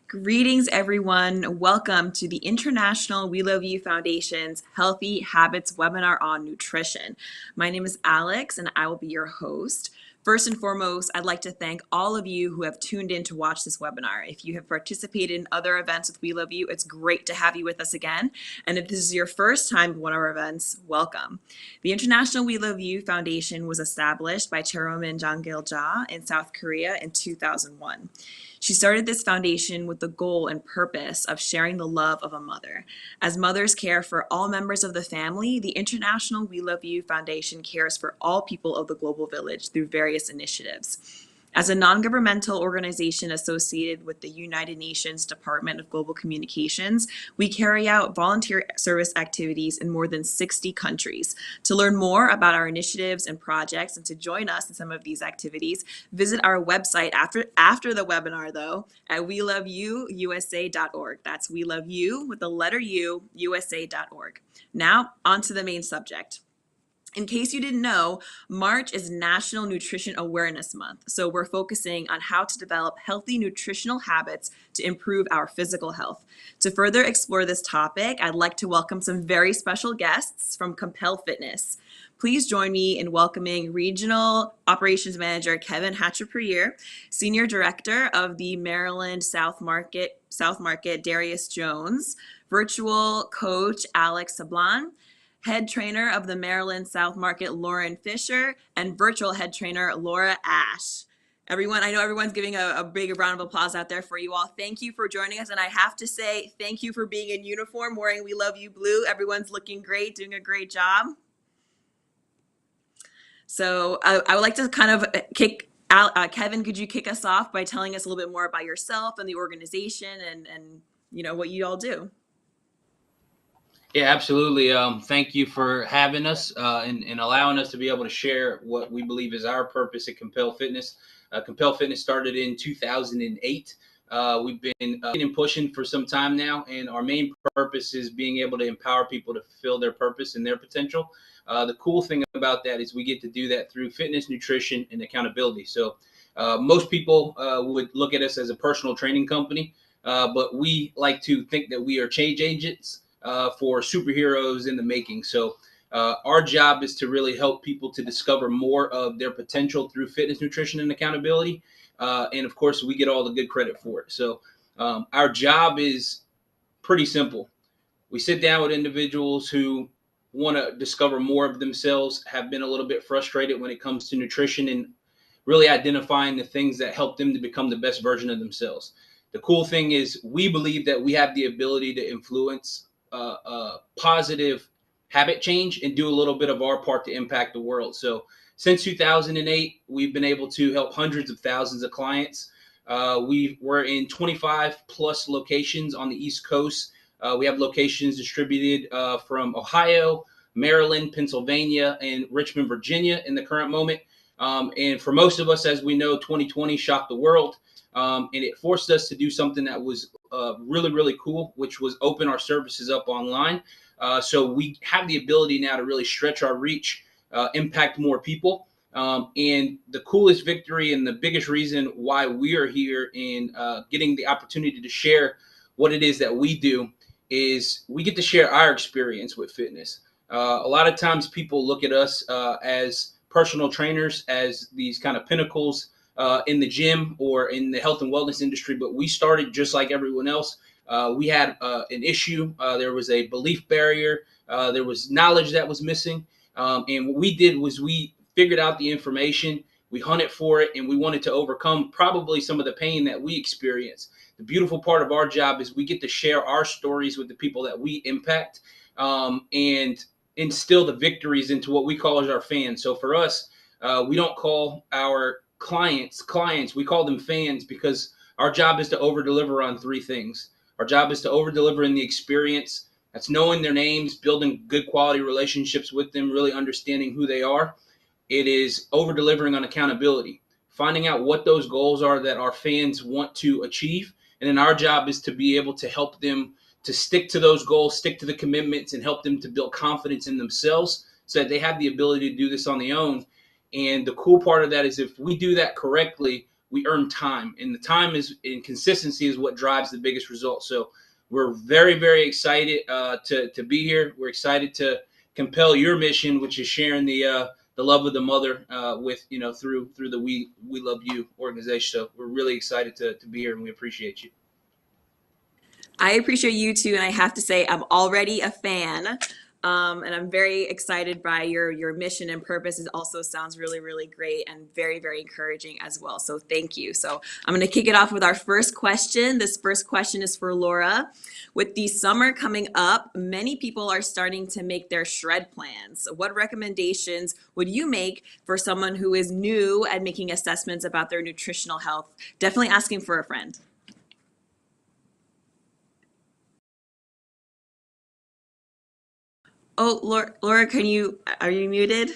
Greetings, everyone. Welcome to the International WeLoveU Foundation's Healthy Habits webinar on nutrition. My name is Alex, and I will be your host. First and foremost, I'd like to thank all of you who have tuned in to watch this webinar. If you have participated in other events with WeLoveU, it's great to have you with us again. And if this is your first time to one of our events, welcome. The International WeLoveU Foundation was established by Chairwoman Jang-gil Ja in South Korea in 2001. She started this foundation with the goal and purpose of sharing the love of a mother. As mothers care for all members of the family, the International WeLoveU Foundation cares for all people of the global village through various initiatives. As a non-governmental organization associated with the United Nations Department of Global Communications, we carry out volunteer service activities in more than 60 countries. To learn more about our initiatives and projects and to join us in some of these activities, visit our website after the webinar, though, at WeLoveUusa.org. That's WeLoveU with the letter U, USA.org. Now, on to the main subject. In case you didn't know, March is National Nutrition Awareness Month, so we're focusing on how to develop healthy nutritional habits to improve our physical health. To further explore this topic, I'd like to welcome some very special guests from Compel Fitness. Please join me in welcoming Regional Operations Manager Kevin Hatcher-Prier, Senior Director of the Maryland South Market Darius Jones, Virtual Coach Alex Sablan, Head Trainer of the Maryland South Market, Lauren Fisher, and Virtual Head Trainer, Laura Ash. Everyone, I know everyone's giving a big round of applause out there for you all. Thank you for joining us, and I have to say thank you for being in uniform, wearing WeLoveU blue. Everyone's looking great, doing a great job. So I would like to kind of kick out, Kevin, could you kick us off by telling us a little bit more about yourself and the organization and you know what you all do? Yeah, absolutely. Thank you for having us and allowing us to be able to share what we believe is our purpose at Compel Fitness. Compel Fitness started in 2008. We've been pushing for some time now, and our main purpose is being able to empower people to fulfill their purpose and their potential. The cool thing about that is we get to do that through fitness, nutrition, and accountability. So most people would look at us as a personal training company, but we like to think that we are change agents for superheroes in the making. So our job is to really help people to discover more of their potential through fitness, nutrition, and accountability. And of course, we get all the good credit for it. So our job is pretty simple. We sit down with individuals who want to discover more of themselves, have been a little bit frustrated when it comes to nutrition, and really identifying the things that help them to become the best version of themselves. The cool thing is we believe that we have the ability to influence positive habit change and do a little bit of our part to impact the world. So since 2008, we've been able to help hundreds of thousands of clients. We're in 25 plus locations on the East Coast. We have locations distributed from Ohio, Maryland, Pennsylvania, and Richmond, Virginia in the current moment. And for most of us, as we know, 2020 shocked the world. And it forced us to do something that was really, really cool, which was open our services up online. So we have the ability now to really stretch our reach, impact more people. And the coolest victory and the biggest reason why we are here in getting the opportunity to share what it is that we do is we get to share our experience with fitness. A lot of times people look at us as personal trainers, as these kind of pinnacles in the gym or in the health and wellness industry, but we started just like everyone else. We had an issue. There was a belief barrier. There was knowledge that was missing. And what we did was we figured out the information, we hunted for it, and we wanted to overcome probably some of the pain that we experienced. The beautiful part of our job is we get to share our stories with the people that we impact and instill the victories into what we call as our fans. So for us, we don't call our clients, we call them fans, because our job is to over deliver on three things. Our job is to over deliver in the experience. That's knowing their names, building good quality relationships with them, really understanding who they are. It is over delivering on accountability, finding out what those goals are that our fans want to achieve. And then our job is to be able to help them to stick to those goals, stick to the commitments, and help them to build confidence in themselves so that they have the ability to do this on their own. And the cool part of that is if we do that correctly, we earn time, and the time is in consistency is what drives the biggest result. So we're very, very excited to be here. We're excited to compel your mission, which is sharing the love of the mother with through the We Love You organization. So we're really excited to be here, and we appreciate you. I appreciate you too, and I have to say I'm already a fan. And I'm very excited by your mission and purpose. It also sounds really, really great and very, very encouraging as well. So thank you. So I'm going to kick it off with our first question. This first question is for Laura. With the summer coming up, many people are starting to make their shred plans. What recommendations would you make for someone who is new at making assessments about their nutritional health? Definitely asking for a friend. Oh, Laura, are you muted?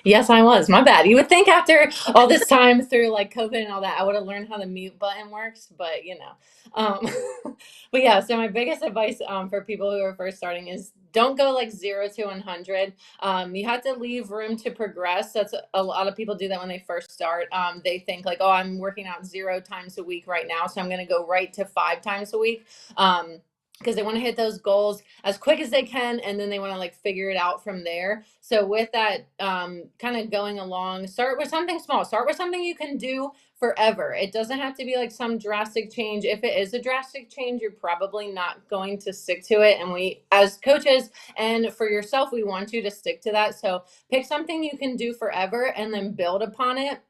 Yes, I was. My bad. You would think after all this time through like COVID and all that, I would have learned how the mute button works, but Um, but yeah, so my biggest advice for people who are first starting is don't go like 0 to 100. You have to leave room to progress. That's a lot of people do that when they first start. They think like, oh, I'm working out 0 times a week right now, so I'm going to go right to 5 times a week. Because they want to hit those goals as quick as they can, and then they want to like figure it out from there. So with that, kind of going along, start with something small. Start with something you can do forever. It doesn't have to be like some drastic change. If it is a drastic change, you're probably not going to stick to it. And we, as coaches and for yourself, we want you to stick to that. So pick something you can do forever and then build upon it.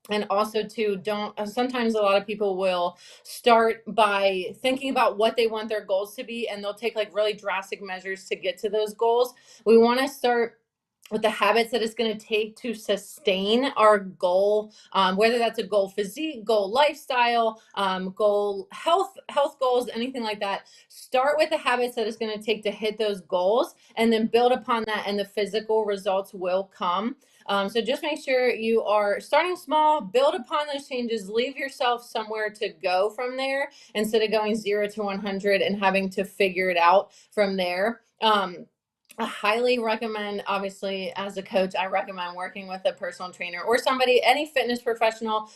And also too, don't sometimes a lot of people will start by thinking about what they want their goals to be, and they'll take like really drastic measures to get to those goals. We want to start with the habits that it's going to take to sustain our goal, whether that's a goal physique, goal lifestyle, goal health goals, anything like that. Start with the habits that it's going to take to hit those goals, and then build upon that, and the physical results will come. So just make sure you are starting small, build upon those changes, leave yourself somewhere to go from there instead of going 0 to 100 and having to figure it out from there. I highly recommend, obviously, as a coach, I recommend working with a personal trainer or somebody, any fitness professional,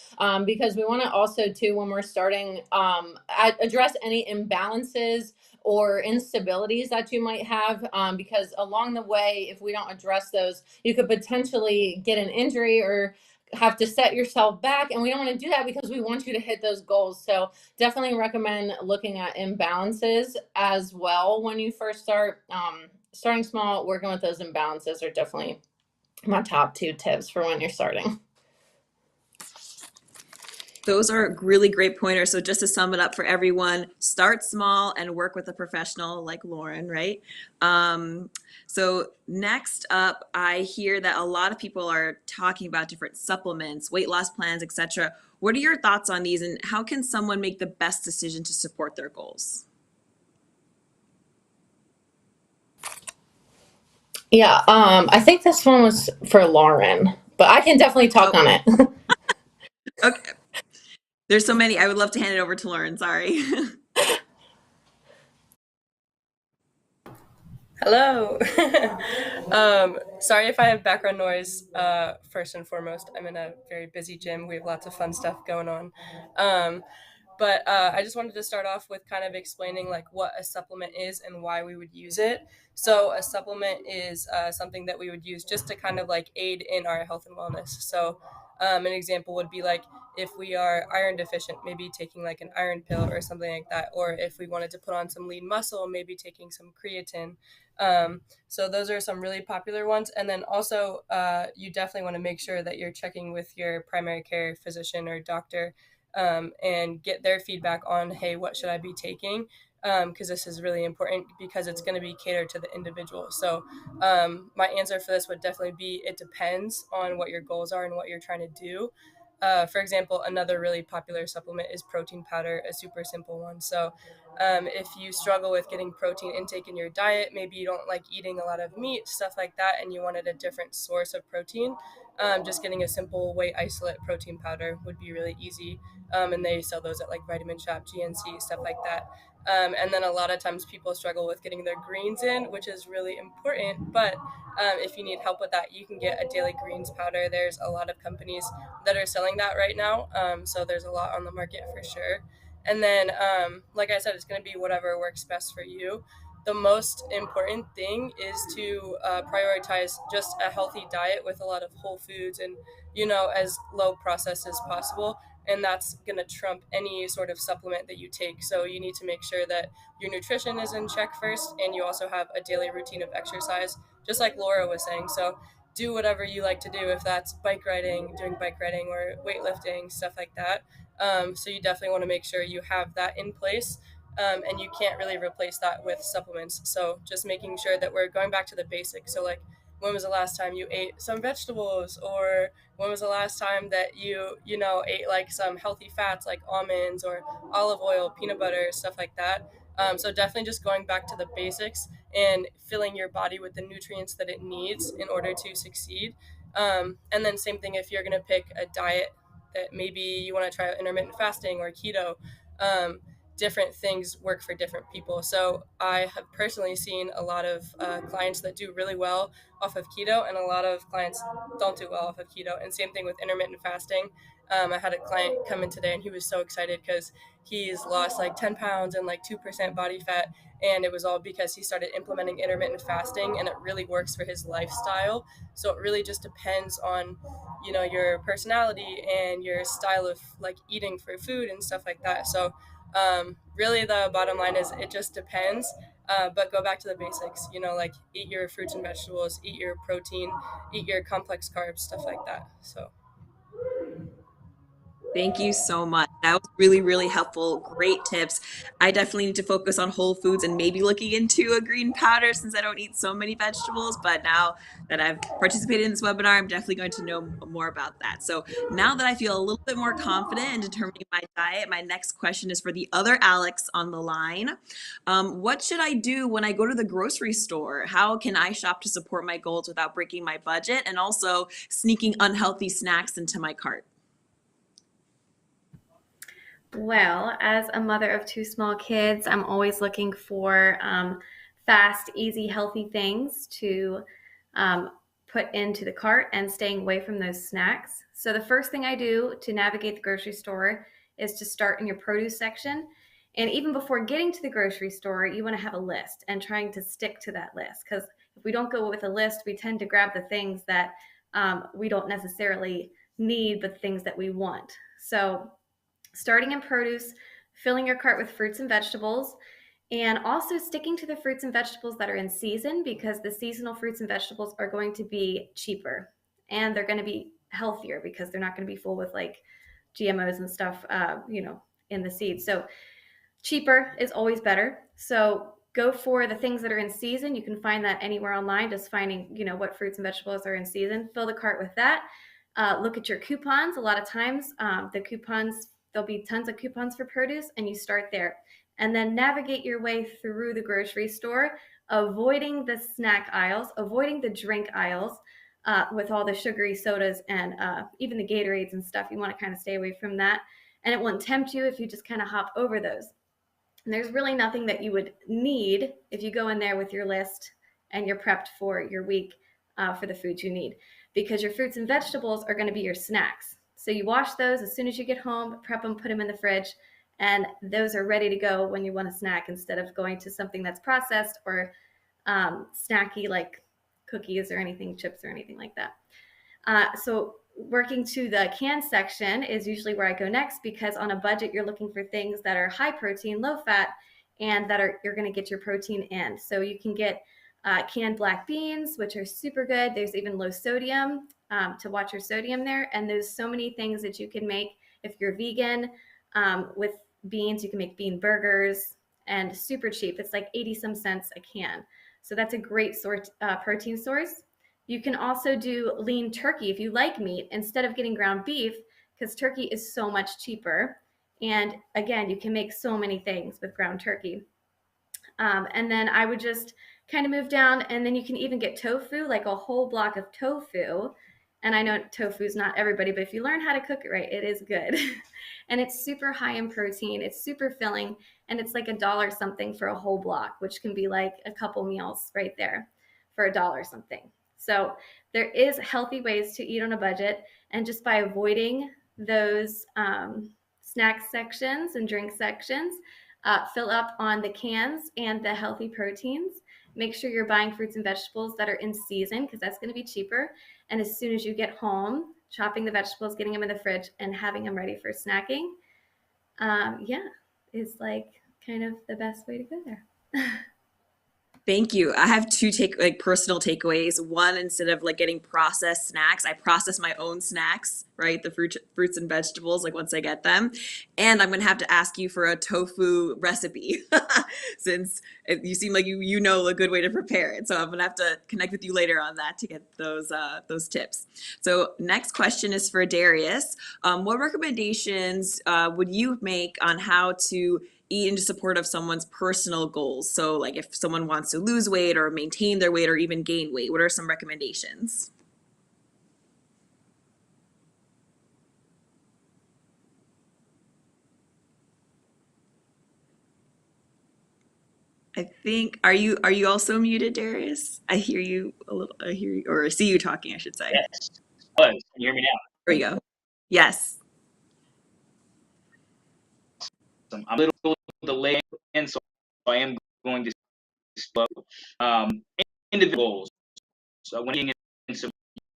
because we want to also, too, when we're starting, address any imbalances or instabilities that you might have, because along the way, if we don't address those, you could potentially get an injury or have to set yourself back, and we don't want to do that because we want you to hit those goals. So definitely recommend looking at imbalances as well when you first start. Starting small, working with those imbalances are definitely my top 2 tips for when you're starting. Those are really great pointers. So just to sum it up for everyone, start small and work with a professional like Lauren, right? So next up, I hear that a lot of people are talking about different supplements, weight loss plans, etc. What are your thoughts on these, and how can someone make the best decision to support their goals? Yeah, I think this one was for Lauren, but I can definitely talk on it. Okay. There's so many. I would love to hand it over to Lauren. Sorry. Hello. Sorry if I have background noise. First and foremost, I'm in a very busy gym. We have lots of fun stuff going on. But I just wanted to start off with kind of explaining like what a supplement is and why we would use it. So a supplement is something that we would use just to kind of like aid in our health and wellness. So an example would be like if we are iron deficient, maybe taking like an iron pill or something like that. Or if we wanted to put on some lean muscle, maybe taking some creatine. So those are some really popular ones. And then also you definitely want to make sure that you're checking with your primary care physician or doctor and get their feedback on, hey, what should I be taking? Because this is really important because it's going to be catered to the individual. So my answer for this would definitely be it depends on what your goals are and what you're trying to do. For example, another really popular supplement is protein powder, a super simple one. So if you struggle with getting protein intake in your diet, maybe you don't like eating a lot of meat, stuff like that, and you wanted a different source of protein, just getting a simple whey isolate protein powder would be really easy. And they sell those at like Vitamin Shop, GNC, stuff like that. And then a lot of times people struggle with getting their greens in, which is really important. But if you need help with that, you can get a daily greens powder. There's a lot of companies that are selling that right now. So there's a lot on the market for sure. And then, like I said, it's going to be whatever works best for you. The most important thing is to prioritize just a healthy diet with a lot of whole foods and, as low processed as possible. And that's going to trump any sort of supplement that you take. So you need to make sure that your nutrition is in check first, and you also have a daily routine of exercise, just like Laura was saying. So do whatever you like to do, if that's doing bike riding or weightlifting, stuff like that. So you definitely want to make sure you have that in place. And you can't really replace that with supplements. So just making sure that we're going back to the basics. So like, when was the last time you ate some vegetables, or when was the last time that you ate like some healthy fats like almonds or olive oil, peanut butter, stuff like that. So definitely just going back to the basics and filling your body with the nutrients that it needs in order to succeed. And then same thing if you're going to pick a diet that maybe you want to try intermittent fasting or keto. Different things work for different people. So I have personally seen a lot of clients that do really well off of keto, and a lot of clients don't do well off of keto. And same thing with intermittent fasting. I had a client come in today, and he was so excited because he's lost like 10 pounds and like 2% body fat. And it was all because he started implementing intermittent fasting, and it really works for his lifestyle. So it really just depends on, your personality and your style of like eating for food and stuff like that. So really the bottom line is it just depends. But go back to the basics, like eat your fruits and vegetables, eat your protein, eat your complex carbs, stuff like that. So Thank you so much. That was really, really helpful. Great tips. I definitely need to focus on whole foods and maybe looking into a green powder since I don't eat so many vegetables. But now that I've participated in this webinar, I'm definitely going to know more about that. So now that I feel a little bit more confident in determining my diet, my next question is for the other Alex on the line. What should I do when I go to the grocery store? How can I shop to support my goals without breaking my budget and also sneaking unhealthy snacks into my cart? Well, as a mother of two small kids, I'm always looking for fast, easy, healthy things to put into the cart and staying away from those snacks. So the first thing I do to navigate the grocery store is to start in your produce section. And even before getting to the grocery store, you want to have a list and trying to stick to that list. Because if we don't go with a list, we tend to grab the things that we don't necessarily need, but things that we want. So starting in produce, filling your cart with fruits and vegetables, and also sticking to the fruits and vegetables that are in season, because the seasonal fruits and vegetables are going to be cheaper and they're going to be healthier because they're not going to be full with like GMOs and stuff, in the seeds. So cheaper is always better. So go for the things that are in season. You can find that anywhere online, just finding, what fruits and vegetables are in season. Fill the cart with that. Look at your coupons. A lot of times the coupons, there'll be tons of coupons for produce, and you start there. And then navigate your way through the grocery store, avoiding the snack aisles, avoiding the drink aisles with all the sugary sodas and even the Gatorades and stuff. You want to kind of stay away from that. And it won't tempt you if you just kind of hop over those. And there's really nothing that you would need if you go in there with your list and you're prepped for your week for the foods you need, because your fruits and vegetables are going to be your snacks. So you wash those as soon as you get home, prep them, put them in the fridge, and those are ready to go when you want a snack instead of going to something that's processed or snacky like cookies or anything, chips or anything like that. So working to the can section is usually where I go next, because on a budget, you're looking for things that are high protein, low fat, and you're going to get your protein in. So you can get canned black beans, which are super good. There's even low sodium to watch your sodium there. And there's so many things that you can make if you're vegan with beans. You can make bean burgers, and super cheap. It's like 80 some cents a can. So that's a great protein source. You can also do lean turkey if you like meat instead of getting ground beef, because turkey is so much cheaper. And again, you can make so many things with ground turkey. And then I would just kind of move down, and then you can even get tofu, like a whole block of tofu. And I know tofu is not everybody, but if you learn how to cook it right, it is good. And it's super high in protein. It's super filling. and it's like $1 something for a whole block, which can be like a couple meals right there for $1 something. So there is healthy ways to eat on a budget, and just by avoiding those snack sections and drink sections, fill up on the cans and the healthy proteins. Make sure you're buying fruits and vegetables that are in season, because that's going to be cheaper. And as soon as you get home, chopping the vegetables, getting them in the fridge, and having them ready for snacking, is like kind of the best way to go there. Thank you. I have two personal takeaways. One, instead of like getting processed snacks, I process my own snacks, right? The fruits and vegetables, like once I get them. And I'm gonna have to ask you for a tofu recipe since you seem like you know a good way to prepare it. So I'm gonna have to connect with you later on that to get those tips. So next question is for Darius. What recommendations would you make on how to eat in support of someone's personal goals? So like if someone wants to lose weight or maintain their weight or even gain weight, what are some recommendations? I think, are you also muted, Darius? I hear you a little, I hear you, or I see you talking, I should say. Yes. Can you hear me now? There you go. Yes. I'm a little delayed, and so I am going to slow. Individual goals. So when you get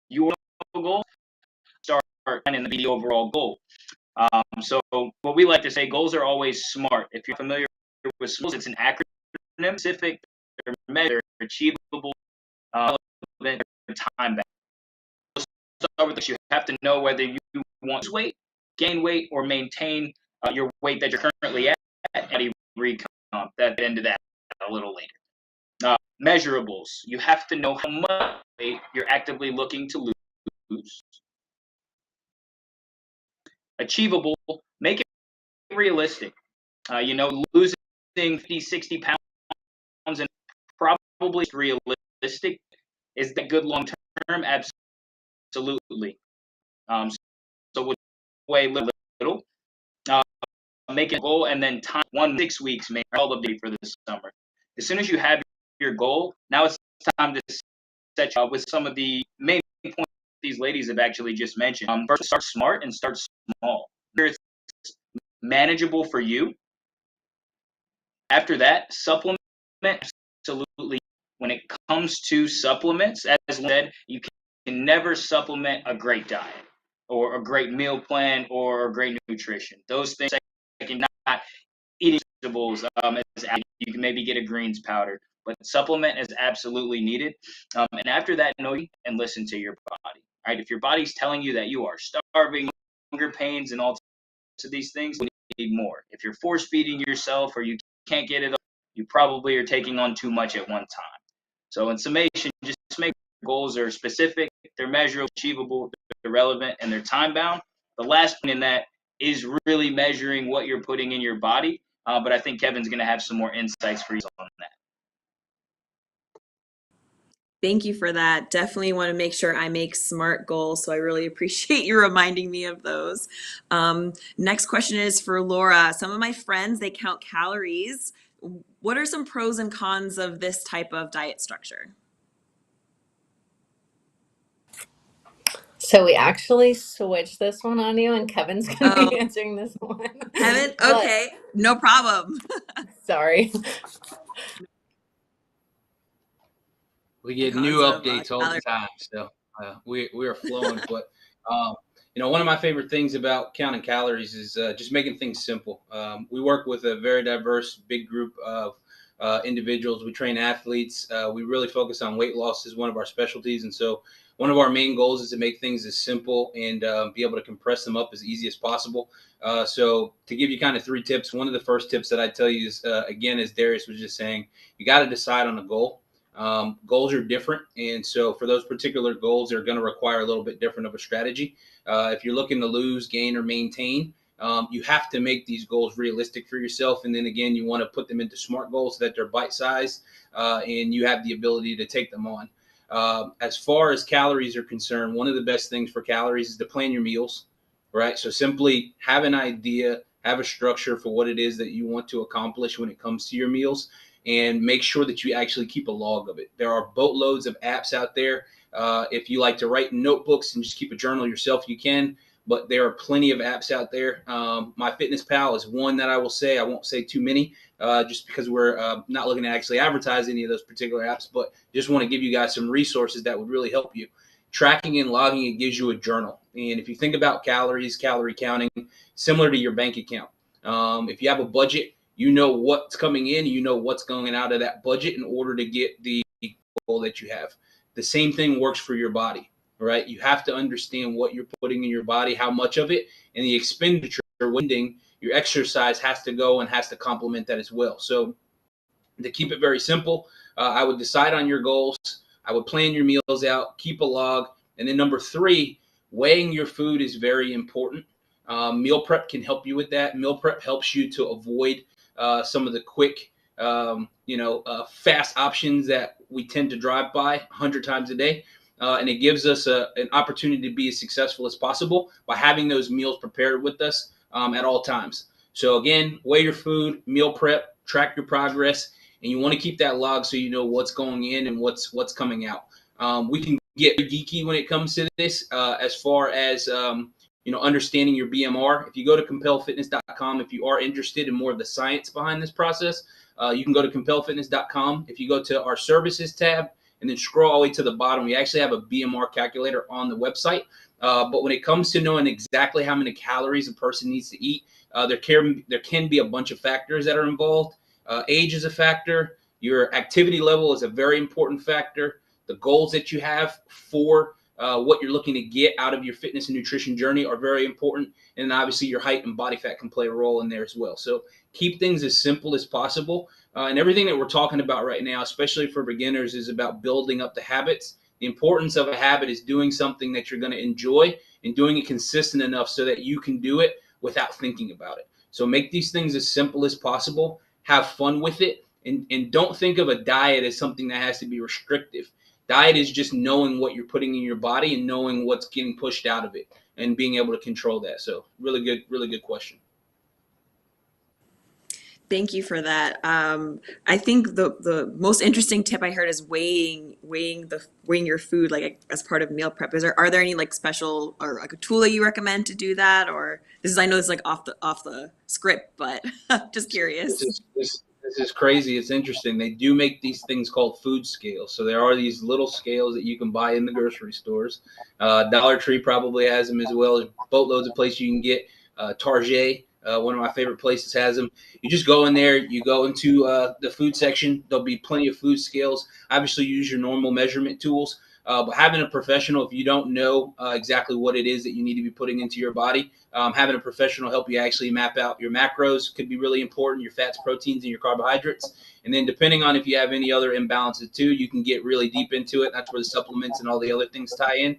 your goal, start finding the overall goal. So what we like to say, goals are always SMART. If you're familiar with SMART, it's an acronym, specific, they're measured, achievable, relevant, time bound. Start with this. You have to know whether you want to weight, gain weight, or maintain your weight that you're currently at. Recomp that into that a little later. Measurables. You have to know how much weight you're actively looking to lose. Achievable. Make it realistic. Losing 50, 60 pounds and probably realistic. Is that good long term? Absolutely. So with way little. Make a goal and then time 6 weeks, make all the day for this summer. As soon as you have your goal, now it's time to set with some of the main points these ladies have actually just mentioned. First, start smart and start small. It's manageable for you. After that, supplement. Absolutely. When it comes to supplements, as I said, you can never supplement a great diet or a great meal plan or a great nutrition. Those things cannot eat vegetables. You can maybe get a greens powder, but supplement is absolutely needed. And after that, know and listen to your body. Right? If your body's telling you that you are starving, hunger pains, and all types of these things, you need more. If you're force feeding yourself or you can't get it, you probably are taking on too much at one time. So in summation, just make goals are specific, they're measurable, achievable, they're relevant, and they're time bound. The last point in that is really measuring what you're putting in your body. But I think Kevin's going to have some more insights for you on that. Thank you for that. Definitely want to make sure I make SMART goals. So I really appreciate you reminding me of those. Next question is for Laura. Some of my friends, they count calories. What are some pros and cons of this type of diet structure? So we actually switched this one on you, and Kevin's going to be answering this one. Kevin? Okay, no problem. Sorry. We get new updates all the time, so we are flowing. But one of my favorite things about counting calories is just making things simple. We work with a very diverse, big group of individuals. We train athletes. We really focus on weight loss as one of our specialties, and so one of our main goals is to make things as simple and be able to compress them up as easy as possible. So to give you kind of 3 tips, one of the first tips that I tell you is, again, as Darius was just saying, you got to decide on a goal. Goals are different, and so for those particular goals, they're going to require a little bit different of a strategy. If you're looking to lose, gain, or maintain, you have to make these goals realistic for yourself, and then again, you want to put them into SMART goals so that they're bite-sized, and you have the ability to take them on. As far as calories are concerned, one of the best things for calories is to plan your meals, right? So simply have an idea have a structure for what it is that you want to accomplish when it comes to your meals, and make sure that you actually keep a log of it. There are boatloads of apps out there. If you like to write in notebooks and just keep a journal yourself, you can, but there are plenty of apps out there. MyFitnessPal is one that I will say. I won't say too many, just because we're not looking to actually advertise any of those particular apps, but just want to give you guys some resources that would really help you. Tracking and logging, it gives you a journal. And if you think about calories, calorie counting, similar to your bank account. If you have a budget, you know what's coming in, you know what's going out of that budget in order to get the goal that you have. The same thing works for your body, right? You have to understand what you're putting in your body, how much of it, and the expenditure, your exercise has to go and has to complement that as well. So to keep it very simple, I would decide on your goals. I would plan your meals out, keep a log. And then number 3, weighing your food is very important. Meal prep can help you with that. Meal prep helps you to avoid some of the quick, fast options that we tend to drive by 100 times a day. And it gives us an opportunity to be as successful as possible by having those meals prepared with us at all times. So again, weigh your food, meal prep, track your progress, and you want to keep that log so you know what's going in and what's coming out. We can get geeky when it comes to this, as far as understanding your BMR. If you go to compelfitness.com, if you are interested in more of the science behind this process, you can go to compelfitness.com. If you go to our services tab and then scroll all the way to the bottom, we actually have a BMR calculator on the website. But when it comes to knowing exactly how many calories a person needs to eat, there can be a bunch of factors that are involved. Age is a factor. Your activity level is a very important factor. The goals that you have for what you're looking to get out of your fitness and nutrition journey are very important. And obviously your height and body fat can play a role in there as well. So keep things as simple as possible. And everything that we're talking about right now, especially for beginners, is about building up the habits. The importance of a habit is doing something that you're going to enjoy and doing it consistent enough so that you can do it without thinking about it. So make these things as simple as possible. Have fun with it. And don't think of a diet as something that has to be restrictive. Diet is just knowing what you're putting in your body and knowing what's getting pushed out of it and being able to control that. So really good question. Thank you for that. I think the most interesting tip I heard is weighing your food like as part of meal prep. Are there any like special or like a tool that you recommend to do that? Or I know this is like off the script, but just curious. This is crazy. It's interesting. They do make these things called food scales. So there are these little scales that you can buy in the grocery stores. Dollar Tree probably has them as well. There's boatloads of places you can get. Target, one of my favorite places, has them. You just go in there. You go into the food section. There'll be plenty of food scales. Obviously, use your normal measurement tools. But having a professional, if you don't know exactly what it is that you need to be putting into your body, having a professional help you actually map out your macros could be really important, your fats, proteins, and your carbohydrates. And then depending on if you have any other imbalances too, you can get really deep into it. That's where the supplements and all the other things tie in.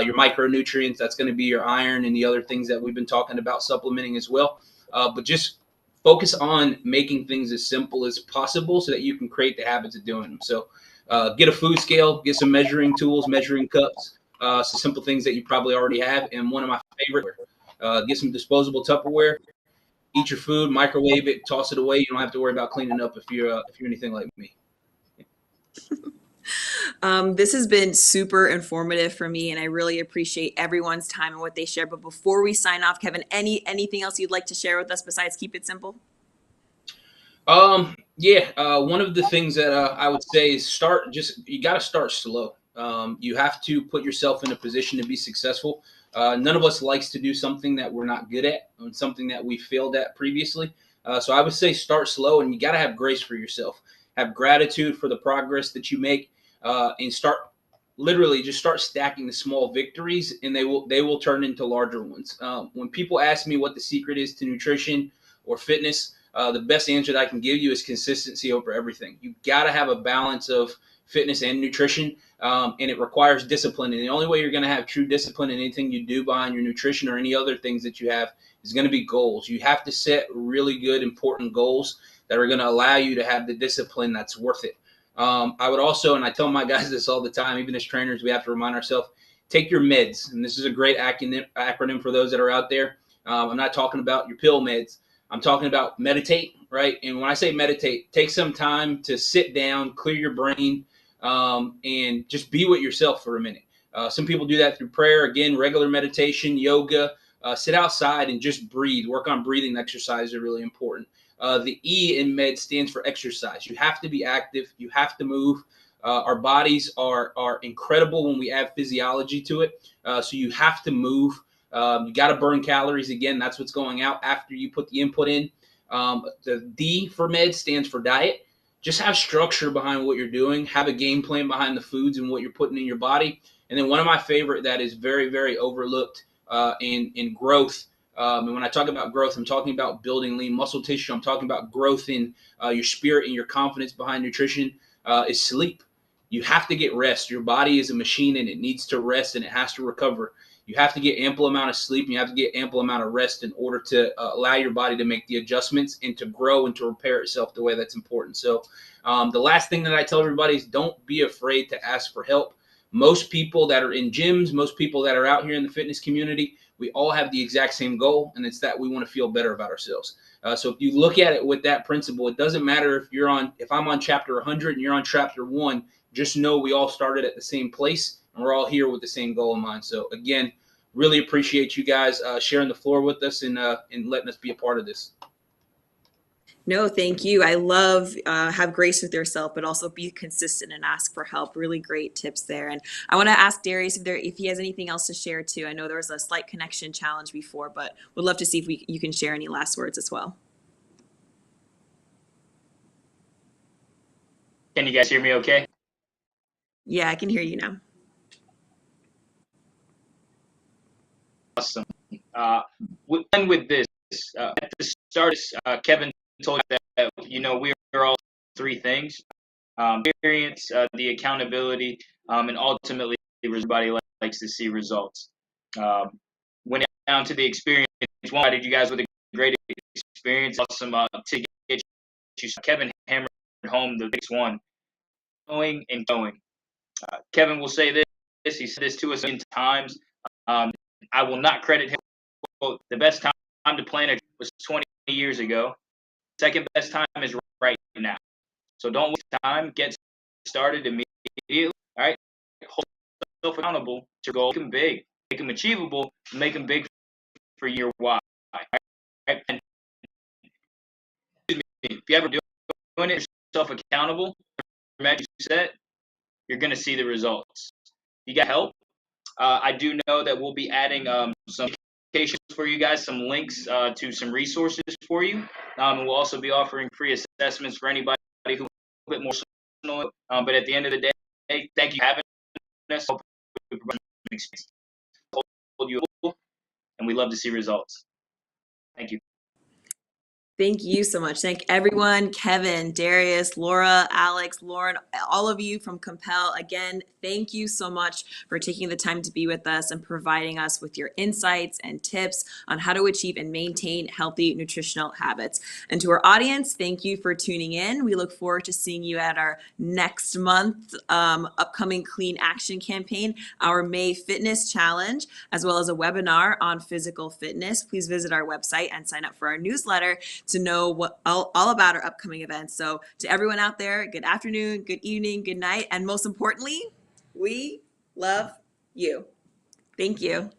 Your micronutrients, that's going to be your iron and the other things that we've been talking about supplementing as well. But just focus on making things as simple as possible so that you can create the habits of doing them. So get a food scale, get some measuring tools, measuring cups, some simple things that you probably already have. And one of my favorite, get some disposable Tupperware, eat your food, microwave it, toss it away. You don't have to worry about cleaning up if you're anything like me. This has been super informative for me, and I really appreciate everyone's time and what they share. But before we sign off, Kevin, anything else you'd like to share with us besides keep it simple? One of the things that I would say is you got to start slow. You have to put yourself in a position to be successful. None of us likes to do something that we're not good at and something that we failed at previously. So I would say start slow, and you got to have grace for yourself. Have gratitude for the progress that you make, and just start stacking the small victories, and they will turn into larger ones. When people ask me what the secret is to nutrition or fitness, the best answer that I can give you is consistency over everything. You got to have a balance of fitness and nutrition, and it requires discipline. And the only way you're going to have true discipline in anything you do behind your nutrition or any other things that you have is going to be goals. You have to set really good, important goals that are going to allow you to have the discipline that's worth it. I would also, and I tell my guys this all the time, even as trainers, we have to remind ourselves, take your meds. And this is a great acronym for those that are out there. I'm not talking about your pill meds. I'm talking about meditate, right? And when I say meditate, take some time to sit down, clear your brain, and just be with yourself for a minute. Some people do that through prayer. Again, regular meditation, yoga. Sit outside and just breathe. Work on breathing exercises are really important. The E in med stands for exercise. You have to be active. You have to move. Our bodies are incredible when we add physiology to it. So you have to move. You got to burn calories. Again, that's what's going out after you put the input in. The D for med stands for diet. Just have structure behind what you're doing. Have a game plan behind the foods and what you're putting in your body. And then one of my favorite that is very, very overlooked in growth. And when I talk about growth, I'm talking about building lean muscle tissue. I'm talking about growth in your spirit and your confidence behind nutrition is sleep. You have to get rest. Your body is a machine and it needs to rest and it has to recover. You have to get ample amount of sleep and you have to get ample amount of rest in order to allow your body to make the adjustments and to grow and to repair itself the way that's important. So the last thing that I tell everybody is don't be afraid to ask for help. Most people that are in gyms, most people that are out here in the fitness community, we all have the exact same goal, and it's that we want to feel better about ourselves. So if you look at it with that principle, it doesn't matter if I'm on chapter 100 and you're on chapter 1, just know we all started at the same place and we're all here with the same goal in mind. So again, really appreciate you guys sharing the floor with us and letting us be a part of this. No, thank you. I love have grace with yourself, but also be consistent and ask for help. Really great tips there. And I want to ask Darius if he has anything else to share too. I know there was a slight connection challenge before, but would love to see if you can share any last words as well. Can you guys hear me okay? Yeah, I can hear you now. Awesome. With this, at the start, Kevin told you that we're all three things: experience, the accountability, and ultimately everybody likes to see results. When it down to the experience, one did you guys with a great experience, awesome to get you. Kevin hammered home the biggest one: going and going. Kevin will say this. He said this to us in times. I will not credit him. The best time to plan a was 20 years ago. Second best time is right now. So don't waste time. Get started immediately. All right. Hold yourself accountable to goals. Make them big. Make them achievable. Make them big for your why. All right. And if you ever doing it, yourself accountable, you set, you're going to see the results. You got help. I do know that we'll be adding some applications for you guys, some links to some resources for you. And we'll also be offering free assessments for anybody who wants a bit more personal. But at the end of the day, thank you for having us. Hope we provide an experience. Hold you up, and we love to see results. Thank you. Thank you so much. Thank everyone, Kevin, Darius, Laura, Alex, Lauren, all of you from Compel. Again, thank you so much for taking the time to be with us and providing us with your insights and tips on how to achieve and maintain healthy nutritional habits. And to our audience, thank you for tuning in. We look forward to seeing you at our next month upcoming Clean Action campaign, our May Fitness Challenge, as well as a webinar on physical fitness. Please visit our website and sign up for our newsletter to know all about our upcoming events. So to everyone out there, good afternoon, good evening, good night, and most importantly, we love you. Thank you.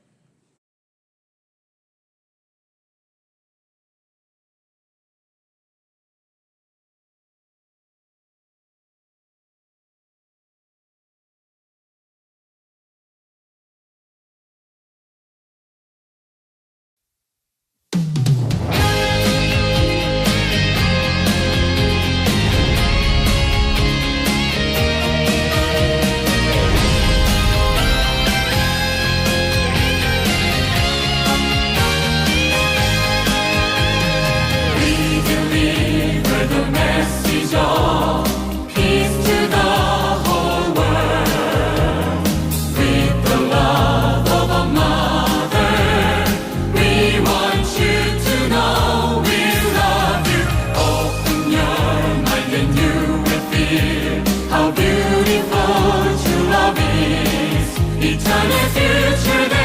Eternal future.